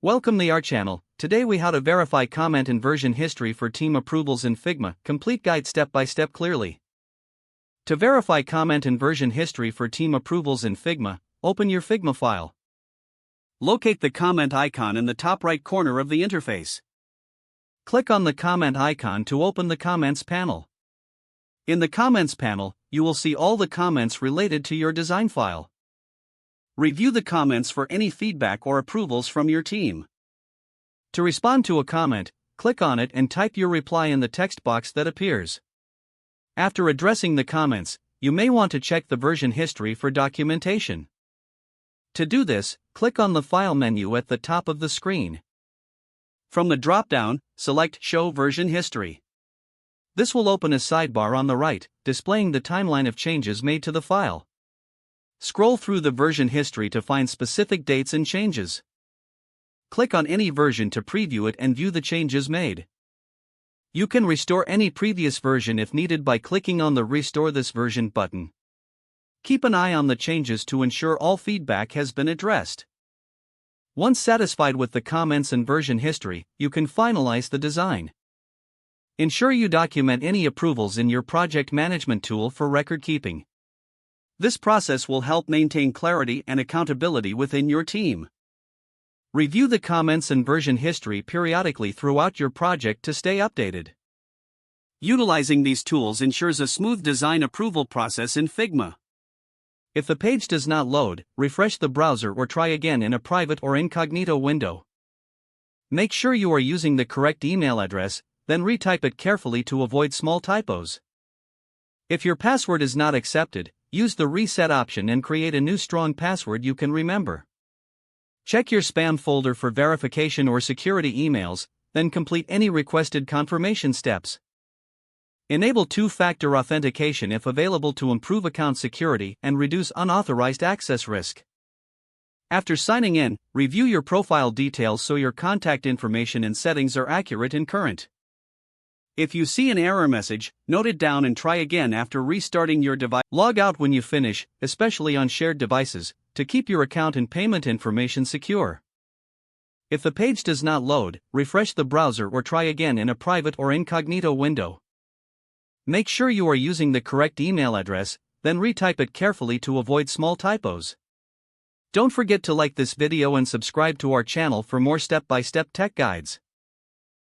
Welcome to our channel. Today we how to verify comment and version history for team approvals in Figma. Complete guide step by step clearly. To verify comment and version history for team approvals in Figma, open your Figma file. Locate the comment icon in the top right corner of the interface. Click on the comment icon to open the comments panel. In the comments panel, you will see all the comments related to your design file. Review the comments for any feedback or approvals from your team. To respond to a comment, click on it and type your reply in the text box that appears. After addressing the comments, you may want to check the version history for documentation. To do this, click on the File menu at the top of the screen. From the drop-down, select Show Version History. This will open a sidebar on the right, displaying the timeline of changes made to the file. Scroll through the version history to find specific dates and changes. Click on any version to preview it and view the changes made. You can restore any previous version if needed by clicking on the Restore this version button. Keep an eye on the changes to ensure all feedback has been addressed. Once satisfied with the comments and version history, you can finalize the design. Ensure you document any approvals in your project management tool for record keeping. This process will help maintain clarity and accountability within your team. Review the comments and version history periodically throughout your project to stay updated. Utilizing these tools ensures a smooth design approval process in Figma. If the page does not load, refresh the browser or try again in a private or incognito window. Make sure you are using the correct email address, then retype it carefully to avoid small typos. If your password is not accepted, use the reset option and create a new strong password you can remember. Check your spam folder for verification or security emails, then complete any requested confirmation steps. Enable two-factor authentication if available to improve account security and reduce unauthorized access risk. After signing in, review your profile details so your contact information and settings are accurate and current. If you see an error message, note it down and try again after restarting your device. Log out when you finish, especially on shared devices, to keep your account and payment information secure. If the page does not load, refresh the browser or try again in a private or incognito window. Make sure you are using the correct email address, then retype it carefully to avoid small typos. Don't forget to like this video and subscribe to our channel for more step-by-step tech guides.